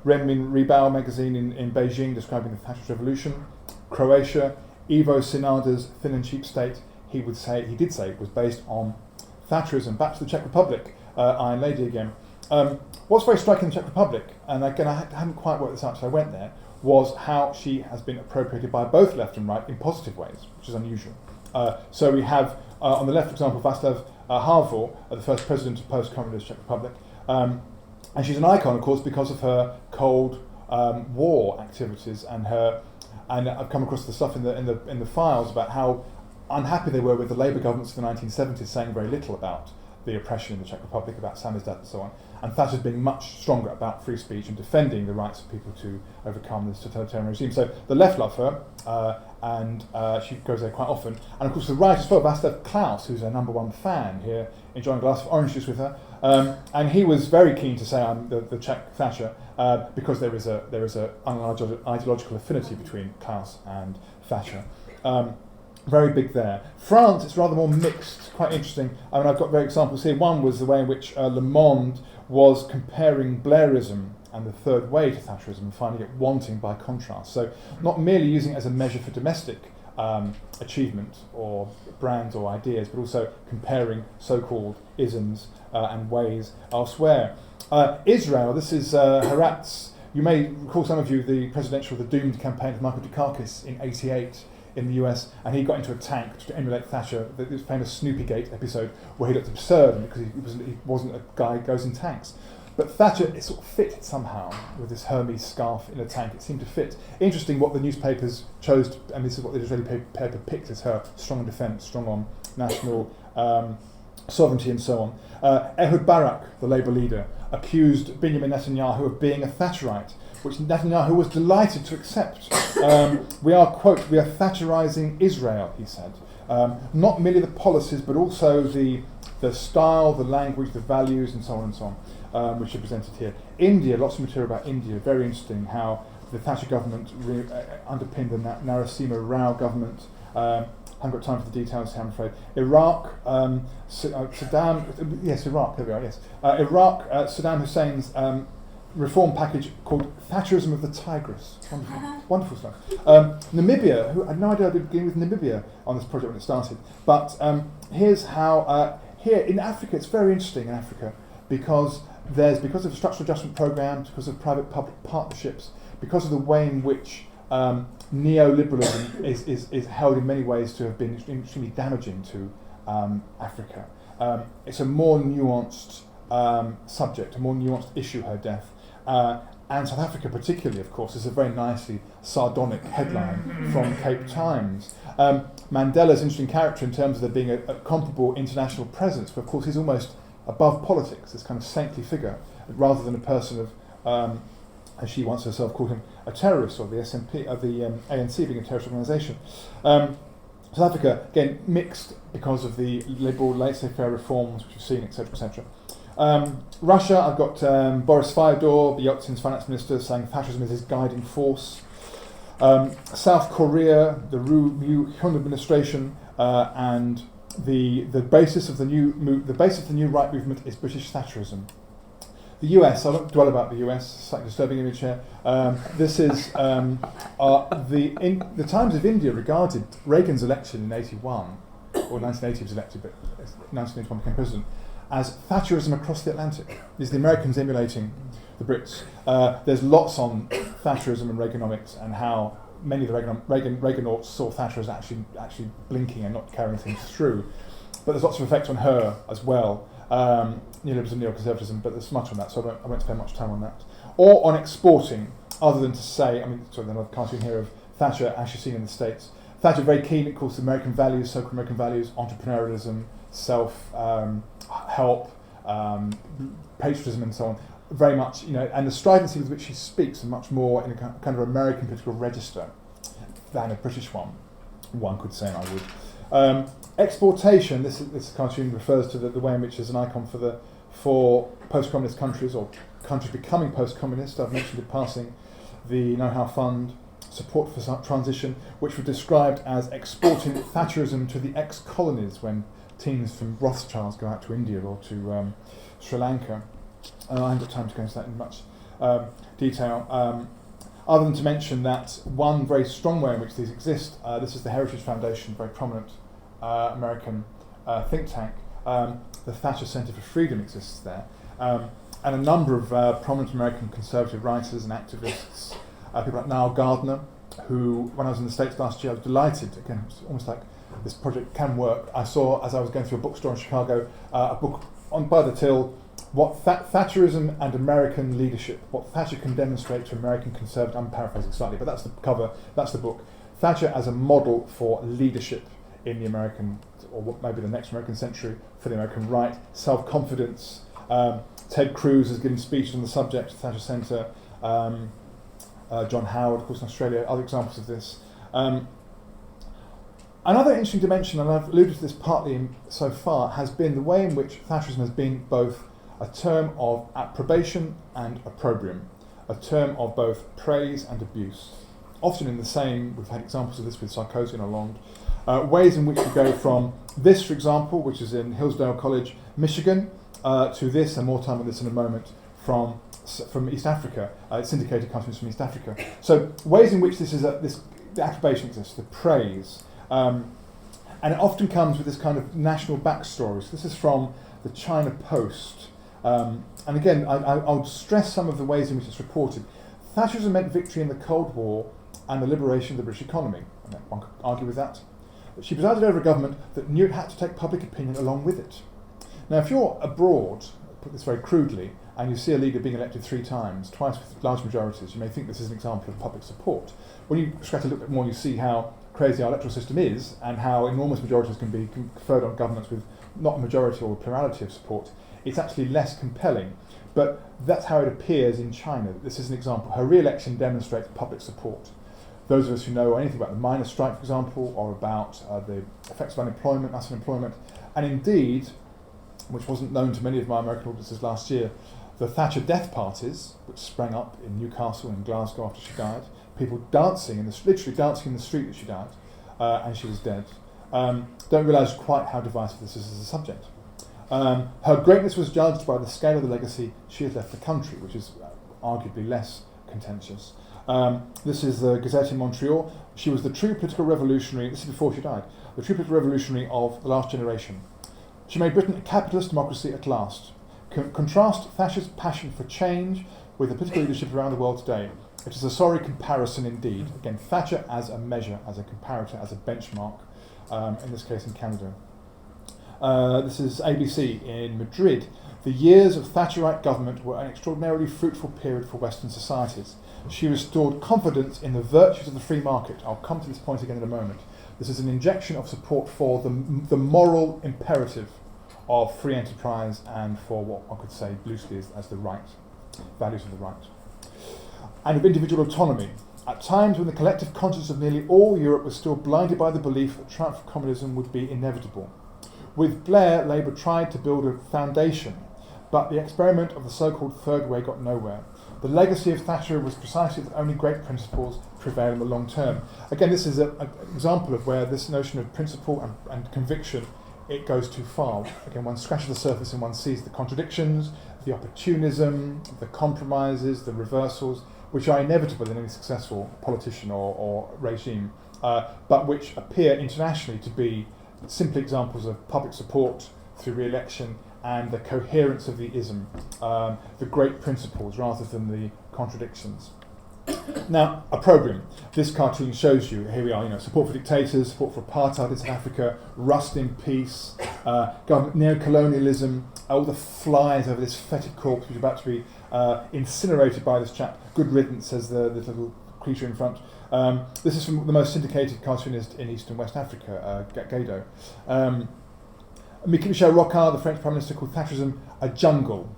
Renmin Ribao magazine in Beijing describing the Thatcherist Revolution. Croatia, Ivo Sanader's Thin and Cheap State, he did say it was based on Thatcherism. Back to the Czech Republic, Iron Lady again. What's very striking in the Czech Republic, and again I haven't quite worked this out until I went there, was how she has been appropriated by both left and right in positive ways, which is unusual. So we have, on the left, for example, Václav Havel, the first president of post-communist Czech Republic, and she's an icon, of course, because of her Cold War activities and I've come across the stuff in the files about how unhappy they were with the Labour governments of the 1970s, saying very little about the oppression in the Czech Republic, about Samizdat and so on, and Thatcher being much stronger about free speech and defending the rights of people to overcome this totalitarian regime. So the left love her, and she goes there quite often. And of course the right as well, Václav Klaus, who's her #1 fan here, enjoying a glass of orange juice with her, and he was very keen to say I'm the Czech Thatcher, because there is an ideological affinity between Klaus and Thatcher. Very big there. France, it's rather more mixed, quite interesting. I mean, I've got various examples here. One was the way in which Le Monde was comparing Blairism and the third way to Thatcherism and finding it wanting by contrast. So not merely using it as a measure for domestic achievement or brands or ideas, but also comparing so-called isms and ways elsewhere. Israel, this is Heratz. You may recall, some of you, the doomed campaign of Michael Dukakis in '88 in the US, and he got into a tank to emulate Thatcher, this famous Snoopygate episode where he looked absurd because he wasn't a guy who goes in tanks. But Thatcher, it sort of fit somehow with this Hermes scarf in a tank. It seemed to fit. Interesting what the newspapers chose, and this is what the Israeli paper picked as her strong on defence, strong on national sovereignty and so on. Ehud Barak, the Labour leader, accused Benjamin Netanyahu of being a Thatcherite, which Netanyahu was delighted to accept. We are Thatcherising Israel, he said. Not merely the policies, but also the style, the language, the values, and so on and so on, which are presented here. India, lots of material about India, very interesting how the Thatcher government underpinned the Narasimha Rao government. I haven't got time for the details here, I'm afraid. Iraq, Saddam, yes, Iraq, there we are, yes. Iraq, Saddam Hussein's reform package called Thatcherism of the Tigris. Wonderful, wonderful stuff. Namibia, who I had no idea I'd be beginning with Namibia on this project when it started, but here's how, here in Africa, it's very interesting in Africa, because of structural adjustment programs, because of private-public partnerships, because of the way in which neoliberalism is held in many ways to have been extremely damaging to Africa. It's a more nuanced subject, a more nuanced issue, her death. And South Africa particularly, of course, is a very nicely sardonic headline from Cape Times. Mandela's an interesting character in terms of there being a comparable international presence, but of course he's almost above politics, this kind of saintly figure, rather than a person of, as she once herself called him, a terrorist, or the SNP, the ANC being a terrorist organisation. South Africa, again, mixed because of the liberal laissez-faire reforms which we've seen, etc., etc. Russia, I've got Boris Fyodor, Yeltsin's finance minister, saying Thatcherism is his guiding force. South Korea, the Ryun administration, and the basis of the new right movement is British Thatcherism. The US, I won't dwell about the US, slightly disturbing image here. This is the Times of India regarded Reagan's election in '81, or 1980 he was elected, but 1981 became president, as Thatcherism across the Atlantic. These are the Americans emulating the Brits. There's lots on Thatcherism and Reaganomics and how many of the Reaganauts saw Thatcher as actually blinking and not carrying things through. But there's lots of effect on her as well. Neoliberalism, neoconservatism, but there's much on that, so I won't spend much time on that. Or on exporting, other than to say, there's another cartoon here of Thatcher as she's seen in the States. Thatcher very keen, of course, American values, so-called American values, entrepreneurialism, self-help, patriotism and so on. Very much, and the stridency with which she speaks are much more in a kind of American political register than a British one could say, I would. Exportation, this cartoon refers to the way in which there's an icon for post-communist countries or countries becoming post-communist. I've mentioned in passing the Know-How Fund, support for transition, which were described as exporting Thatcherism to the ex-colonies when teams from Rothschilds go out to India or to Sri Lanka. I haven't got time to go into that in much detail. Other than to mention that one very strong way in which these exist, this is the Heritage Foundation, very prominent American think tank. the Thatcher Centre for Freedom exists there. And a number of prominent American conservative writers and activists, people like Niall Gardner, who, when I was in the States last year, I was delighted, again, it's almost like this project can work. I saw, as I was going through a bookstore in Chicago, a book on by the till, what Thatcherism and American Leadership, what Thatcher can demonstrate to American conservative, I'm paraphrasing slightly, but that's the cover, that's the book. Thatcher as a model for leadership in the American, or what may be the next American century, for the American right, self-confidence. Ted Cruz has given speeches on the subject at Thatcher Centre. John Howard, of course, in Australia, other examples of this. Another interesting dimension, and I've alluded to this partly so far, has been the way in which Thatcherism has been both a term of approbation and opprobrium, a term of both praise and abuse. Often in the same, we've had examples of this with Sarkozy and Hollande, ways in which we go from this, for example, which is in Hillsdale College, Michigan, to this, and more time on this in a moment, from East Africa. Syndicated countries from East Africa. So ways in which this is the approbation exists, the praise. And it often comes with this kind of national backstory. So this is from the China Post. And again, I'll stress some of the ways in which it's reported. Thatcherism meant victory in the Cold War and the liberation of the British economy. And one could argue with that. But she presided over a government that knew it had to take public opinion along with it. Now, if you're abroad, put this very crudely, and you see a leader being elected 3 times, twice with large majorities, you may think this is an example of public support. When you scratch a little bit more, you see how crazy our electoral system is and how enormous majorities can be conferred on governments with not a majority or a plurality of support. It's actually less compelling. But that's how it appears in China. This is an example. Her re-election demonstrates public support. Those of us who know anything about the miners' strike, for example, or about the effects of unemployment, mass unemployment, and indeed, which wasn't known to many of my American audiences last year, the Thatcher death parties, which sprang up in Newcastle and Glasgow after she died, people dancing, literally dancing in the street that she died, and she was dead, don't realise quite how divisive this is as a subject. Her greatness was judged by the scale of the legacy she had left the country, which is arguably less contentious. This is the Gazette in Montreal. She was the true political revolutionary, this is before she died, the true political revolutionary of the last generation. She made Britain a capitalist democracy at last. Contrast Thatcher's passion for change with the political leadership around the world today. It is a sorry comparison indeed. Again, Thatcher as a measure, as a comparator, as a benchmark, in this case in Canada. This is ABC in Madrid. The years of Thatcherite government were an extraordinarily fruitful period for Western societies. She restored confidence in the virtues of the free market. I'll come to this point again in a moment. This is an injection of support for the moral imperative of free enterprise and for what one could say loosely as the right, values of the right. And of individual autonomy. At times when the collective conscience of nearly all Europe was still blinded by the belief that triumph of communism would be inevitable. With Blair, Labour tried to build a foundation, but the experiment of the so-called third way got nowhere. The legacy of Thatcher was precisely that only great principles prevail in the long term. Again, this is an example of where this notion of principle and conviction, it goes too far. Again, one scratches the surface and one sees the contradictions, the opportunism, the compromises, the reversals, which are inevitable in any successful politician or regime, but which appear internationally to be simply examples of public support through re-election and the coherence of the ism, the great principles rather than the contradictions. Now, opprobrium. This cartoon shows you, here we are, support for dictators, support for apartheid in South Africa, rust in peace, government neocolonialism, all the flies over this fetid corpse which is about to be incinerated by this chap. Good riddance, says the little creature in front. This is from the most syndicated cartoonist in East and West Africa, Gado. Michel Rocard, the French Prime Minister, called Thatcherism a jungle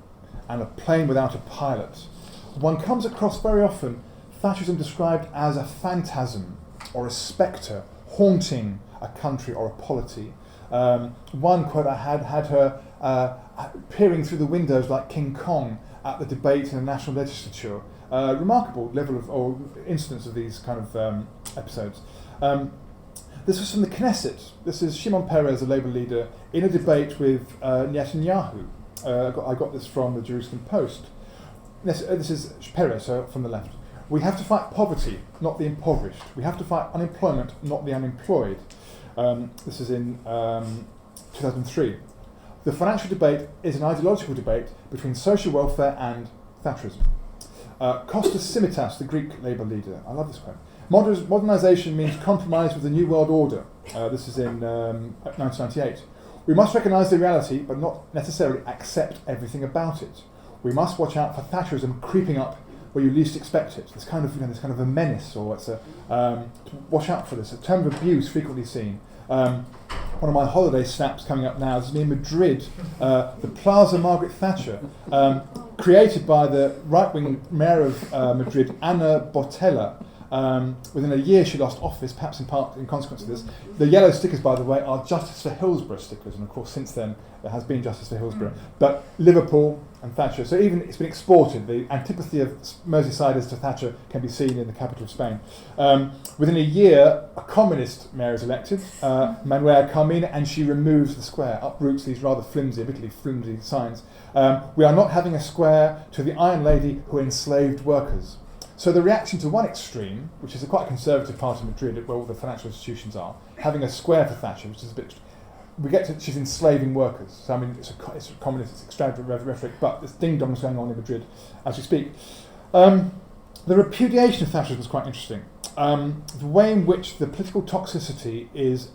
and a plane without a pilot. One comes across very often Thatcherism described as a phantasm or a spectre haunting a country or a polity. One quote I had her peering through the windows like King Kong at the debate in the national legislature. Remarkable level of or incidence of these kind of episodes. This was from the Knesset. This is Shimon Peres, a Labour leader, in a debate with Netanyahu. I got this from the Jerusalem Post. This is Peres from the left. We have to fight poverty, not the impoverished. We have to fight unemployment, not the unemployed. This is in 2003. The financial debate is an ideological debate between social welfare and Thatcherism. Kostas Simitas, the Greek Labour leader, I love this quote. Modernisation means compromise with the New World Order. This is in 1998. We must recognise the reality, but not necessarily accept everything about it. We must watch out for Thatcherism creeping up where you least expect it. There's kind of a menace, or it's watch out for this. A term of abuse frequently seen. One of my holiday snaps coming up now is near Madrid, the Plaza Margaret Thatcher, created by the right-wing mayor of Madrid, Ana Botella. Within a year she lost office, perhaps in part in consequence of this. The yellow stickers, by the way, are Justice for Hillsborough stickers, and of course since then there has been Justice for Hillsborough. But Liverpool and Thatcher, so even it's been exported. The antipathy of Merseysiders to Thatcher can be seen in the capital of Spain. Within a year, a communist mayor is elected, Manuela Carmina, and she removes the square, uproots these rather admittedly flimsy signs. We are not having a square to the Iron Lady who enslaved workers. So the reaction to one extreme, which is a quite conservative part of Madrid where all the financial institutions are, having a square for Thatcher, which is a bit... We get to she's enslaving workers. So I mean, it's a communist, it's extravagant rhetoric, but there's ding-dongs going on in Madrid as we speak. The repudiation of Thatcherism was quite interesting. The way in which the political toxicity is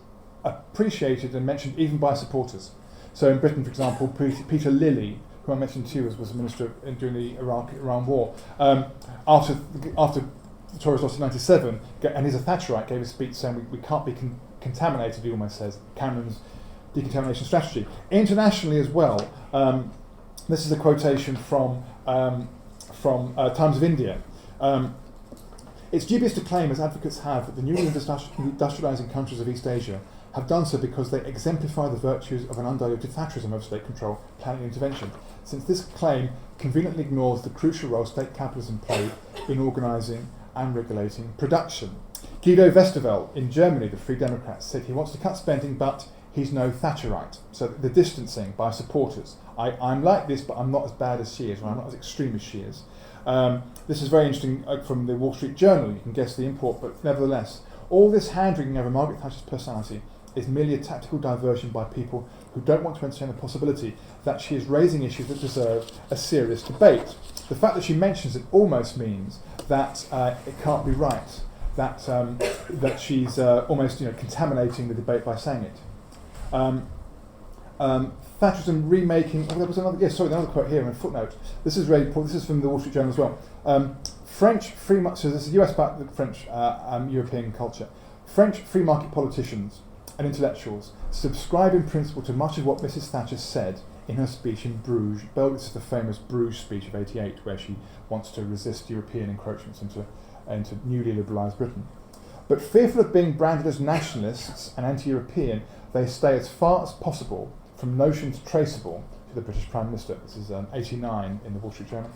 appreciated and mentioned even by supporters. So in Britain, for example, Peter Lilly, who I mentioned to you was a minister during the Iran war, after the Tories lost in 1997, and he's a Thatcherite, gave a speech saying we can't be contaminated, he almost says, Cameron's decontamination strategy. Internationally as well, this is a quotation from Times of India. It's dubious to claim, as advocates have, that the newly industrialising countries of East Asia have done so because they exemplify the virtues of an undiluted Thatcherism of state control, planning and intervention, since this claim conveniently ignores the crucial role state capitalism played in organising and regulating production. Guido Westerwelle in Germany, the Free Democrats, said he wants to cut spending, but he's no Thatcherite. So the distancing by supporters. I'm like this, but I'm not as bad as she is, or I'm not as extreme as she is. This is very interesting from the Wall Street Journal. You can guess the import, but nevertheless, all this hand-wringing over Margaret Thatcher's personality is merely a tactical diversion by people who don't want to entertain the possibility that she is raising issues that deserve a serious debate. The fact that she mentions it almost means that it can't be right, that she's almost contaminating the debate by saying it. Thatcherism remaking. Oh, there was another quote here in a footnote. This is really important. This is from the Wall Street Journal as well. French free market. So this is US about the French European culture. French free market politicians and intellectuals subscribe in principle to much of what Mrs. Thatcher said in her speech in Bruges. This is the famous Bruges speech of '88, where she wants to resist European encroachments into newly liberalised Britain. But fearful of being branded as nationalists and anti-European, they stay as far as possible from notions traceable to the British Prime Minister. This is 89 in the Wall Street Journal.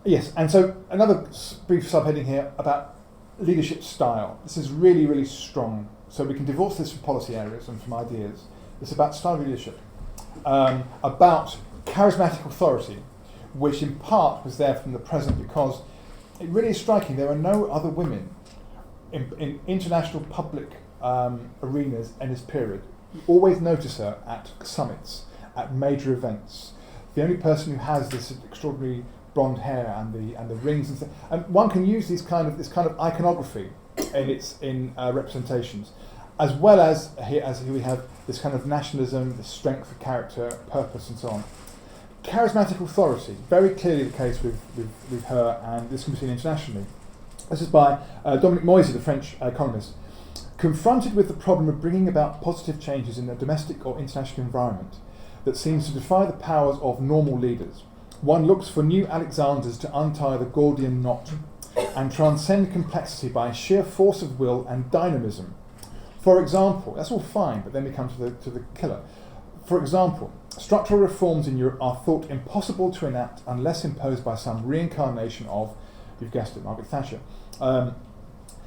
Yes, and so another brief subheading here about leadership style. This is really, really strong. So we can divorce this from policy areas and from ideas. It's about style of leadership, about charismatic authority, which in part was there from the present because it really is striking. There are no other women in international public arenas in this period. You always notice her at summits, at major events. The only person who has this extraordinary blonde hair and the rings and stuff. And one can use this kind of iconography in representations, as well as here we have this kind of nationalism, the strength of character, purpose, and so on. Charismatic authority, very clearly the case with her, and this can be seen internationally. This is by Dominique Moisy, the French economist. Confronted with the problem of bringing about positive changes in a domestic or international environment that seems to defy the powers of normal leaders, one looks for new Alexanders to untie the Gordian knot and transcend complexity by sheer force of will and dynamism. For example, that's all fine, but then we come to the killer. For example, structural reforms in Europe are thought impossible to enact unless imposed by some reincarnation of, you've guessed it, Margaret Thatcher.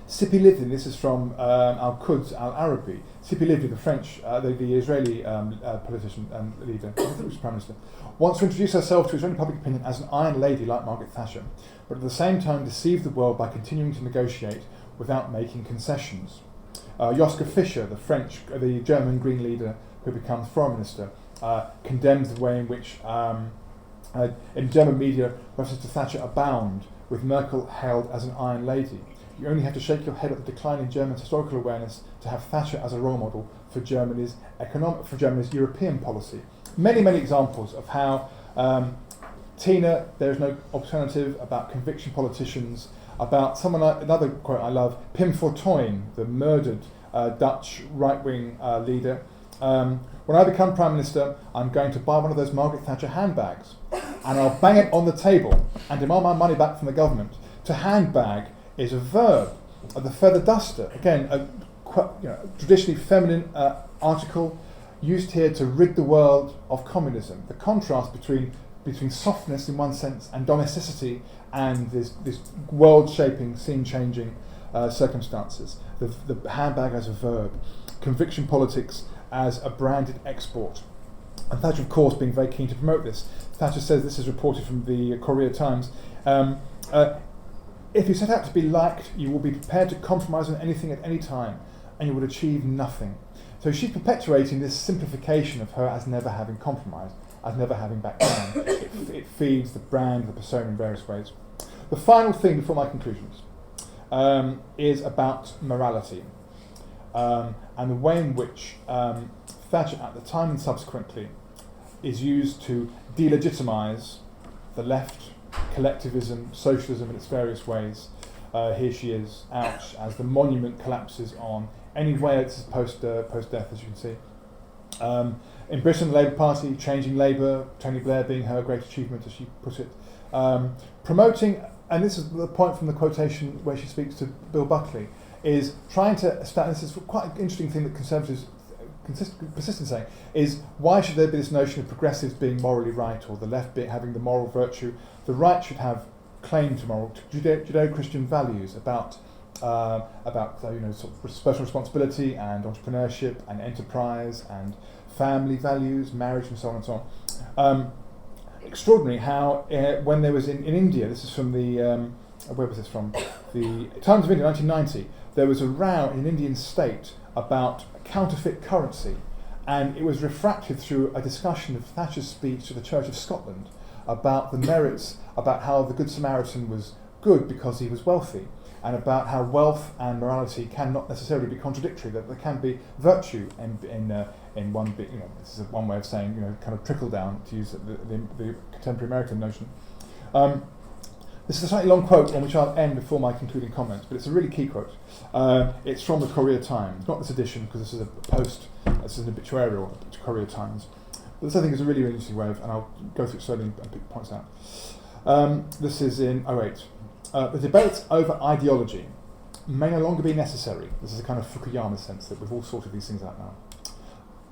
Sipi Livni, this is from Al-Quds Al-Arabi. Sipi Livni, the French, the Israeli politician and leader, I think it was Prime Minister, wants to introduce herself to Israeli public opinion as an iron lady like Margaret Thatcher, but at the same time deceive the world by continuing to negotiate without making concessions. Joschka Fischer, the German Green leader who becomes foreign minister, condemns the way in which, in German media, references to Thatcher abound, with Merkel hailed as an iron lady. You only have to shake your head at the decline in German historical awareness to have Thatcher as a role model for Germany's European policy. Many, many examples of how Tina, there is no alternative, about conviction politicians, about another quote I love, Pim Fortuyn, the murdered Dutch right-wing leader. When I become Prime Minister, I'm going to buy one of those Margaret Thatcher handbags and I'll bang it on the table and demand my money back from the government. To handbag is a verb. The feather duster, again, a traditionally feminine article used here to rid the world of communism. The contrast between softness in one sense and domesticity and this world-shaping, scene-changing circumstances. The handbag as a verb, conviction politics as a branded export. And Thatcher, of course, being very keen to promote this. Thatcher says, this is reported from the Courier Times, if you set out to be liked, you will be prepared to compromise on anything at any time, and you will achieve nothing. So she's perpetuating this simplification of her as never having compromised, as never having backed down. It feeds the brand, the persona in various ways. The final thing before my conclusions is about morality and the way in which Thatcher at the time and subsequently is used to delegitimise the left, collectivism, socialism in its various ways. Here she is, ouch, as the monument collapses on any way it's post-death, as you can see. In Britain, the Labour Party, changing Labour, Tony Blair being her great achievement, as she put it. Promoting, and this is the point from the quotation where she speaks to Bill Buckley, is trying to establish, this is quite an interesting thing that Conservatives persist in saying, is why should there be this notion of progressives being morally right, or the left having the moral virtue? The right should have claim to moral, Judeo-Christian values about sort of social responsibility and entrepreneurship and enterprise and family values, marriage and so on and so on. Extraordinary how when there was in India, this is from the where was this from? The Times of India, 1990. There was a row in an Indian state about counterfeit currency, and it was refracted through a discussion of Thatcher's speech to the Church of Scotland about the merits, about how the Good Samaritan was good because he was wealthy, and about how wealth and morality cannot necessarily be contradictory, that there can be virtue in one bit. This is one way of saying, kind of trickle down, to use the contemporary American notion. This is a slightly long quote on which I'll end before my concluding comments, but it's a really key quote. It's from the Courier Times, not this edition, because this is this is an obituarial to Courier Times. But this I think is a really, really interesting way of, and I'll go through it slowly and pick points out. This is in 2008. The debates over ideology may no longer be necessary. This is a kind of Fukuyama sense that we've all sorted these things out now.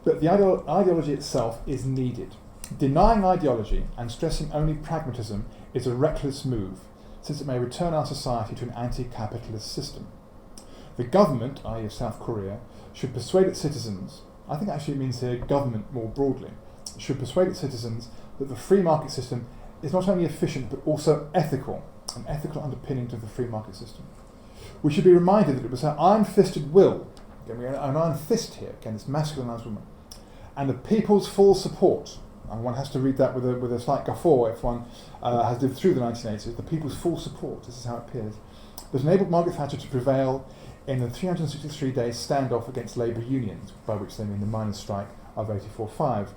But the ideology itself is needed. Denying ideology and stressing only pragmatism is a reckless move, since it may return our society to an anti-capitalist system. The government, i.e. South Korea, should persuade its citizens, I think actually it means here government more broadly, should persuade its citizens that the free market system is not only efficient but also ethical, an ethical underpinning to the free market system. We should be reminded that it was her iron-fisted will, again we have an iron fist here, again this masculinized woman, and the people's full support, and one has to read that with a slight guffaw if one has lived through the 1980s, the people's full support, this is how it appears, that enabled Margaret Thatcher to prevail in the 363-day standoff against labour unions, by which they mean the miners' strike of 84-5.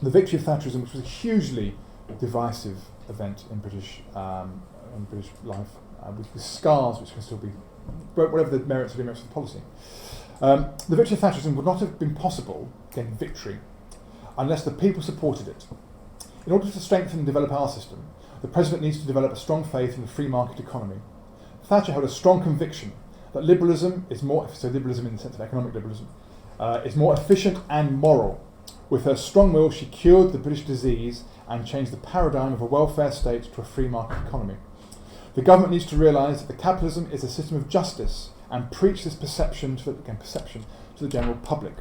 The victory of Thatcherism, which was a hugely divisive event in British life, with scars which can still be, whatever the merits or demerits of the policy. The victory of Thatcherism would not have been possible, again victory, unless the people supported it. In order to strengthen and develop our system, the President needs to develop a strong faith in the free market economy. Thatcher held a strong conviction that liberalism is more, so liberalism in the sense of economic liberalism, is more efficient and moral. With her strong will, she cured the British disease and changed the paradigm of a welfare state to a free market economy. The government needs to realise that the capitalism is a system of justice and preach this perception to the general public.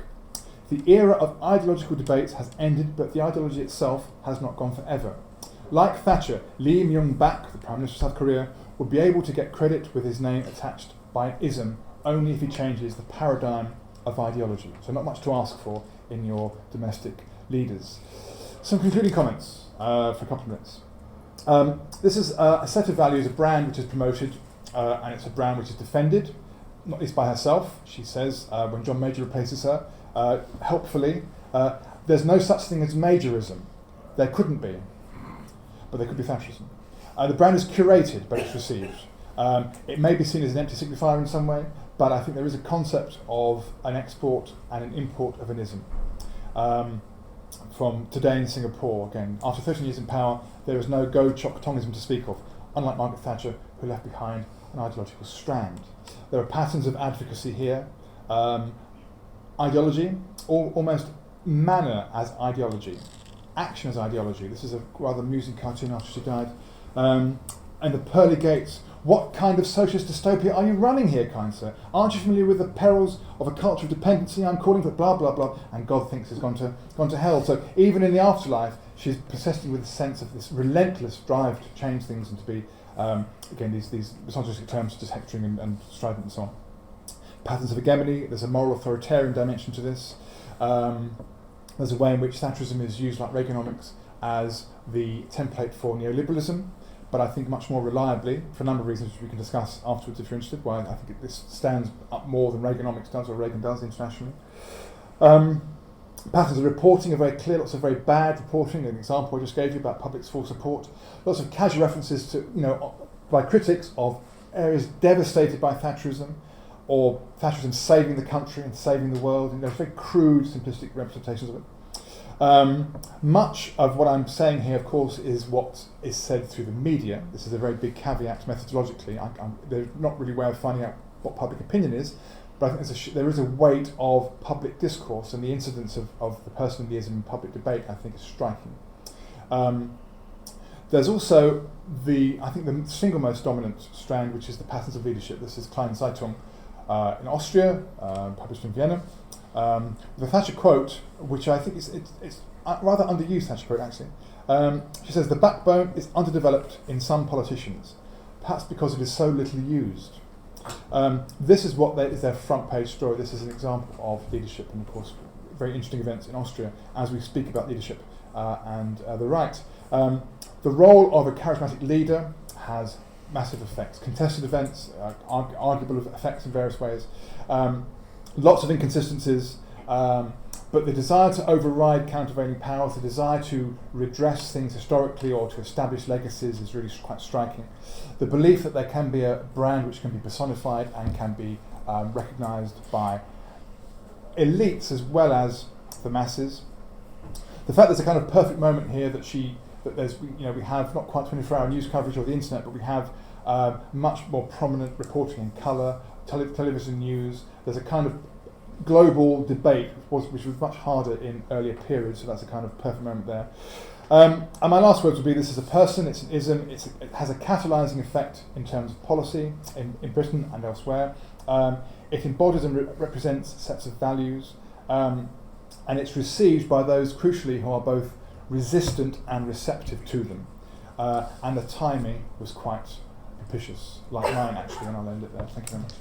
The era of ideological debates has ended, but the ideology itself has not gone forever. Like Thatcher, Lee Myung-bak, the Prime Minister of South Korea, would be able to get credit with his name attached by an ism only if he changes the paradigm of ideology. So not much to ask for in your domestic leaders. Some concluding comments for a couple of minutes. This is a set of values, a brand which is promoted, and it's a brand which is defended, not least by herself. She says, when John Major replaces her, helpfully, there's no such thing as Majorism. There couldn't be, but there could be Thatcherism. The brand is curated, but it's received. It may be seen as an empty signifier in some way, but I think there is a concept of an export and an import of an ism. From today in Singapore, again, after 13 years in power, there is no go chok tongism to speak of, unlike Margaret Thatcher, who left behind an ideological strand. There are patterns of advocacy here, ideology, almost manner as ideology, action as ideology. This is a rather amusing cartoon after she died. And the pearly gates. What kind of socialist dystopia are you running here, kind sir? Aren't you familiar with the perils of a culture of dependency? I'm calling for blah, blah, blah. And God thinks it's gone to hell. So even in the afterlife, she's persisting with a sense of this relentless drive to change things and to be, again, these misogynistic terms such as hectoring and strident and so on. Patterns of hegemony. There's a moral authoritarian dimension to this. There's a way in which Thatcherism is used, like Reaganomics, as the template for neoliberalism, but I think much more reliably, for a number of reasons which we can discuss afterwards if you're interested, why I think this stands up more than Reaganomics does or Reagan does internationally. Patterns of reporting are very clear, lots of very bad reporting. An example I just gave you about public's full support. Lots of casual references to, by critics of areas devastated by Thatcherism, or Thatcherism saving the country and saving the world, very crude, simplistic representations of it. Much of what I'm saying here, of course, is what is said through the media. This is a very big caveat methodologically. They're not really a way of finding out what public opinion is, but I think there is a weight of public discourse, and the incidence of the person in the ism in public debate, I think, is striking. There's also the single most dominant strand, which is the patterns of leadership. This is Kleine Zeitung in Austria, published in Vienna. The Thatcher quote, which I think is it's rather underused Thatcher quote actually. She says, "The backbone is underdeveloped in some politicians, perhaps because it is so little used." This is what is their front page story. This is an example of leadership, and of course, very interesting events in Austria as we speak about leadership and the right. The role of a charismatic leader has massive effects. Contested events, arguable effects in various ways. Lots of inconsistencies, but the desire to override countervailing powers, the desire to redress things historically or to establish legacies is really quite striking. The belief that there can be a brand which can be personified and can be recognised by elites as well as the masses. The fact there's a kind of perfect moment here we have not quite 24-hour news coverage of the internet, but we have much more prominent reporting in colour, television news. There's a kind of global debate which was much harder in earlier periods, so that's a kind of perfect moment there. And my last words would be, this is a person, it's an ism, it has a catalysing effect in terms of policy in Britain and elsewhere. It embodies and represents sets of values, and it's received by those, crucially, who are both resistant and receptive to them. And the timing was quite propitious, like mine actually, and I'll end it there. Thank you very much.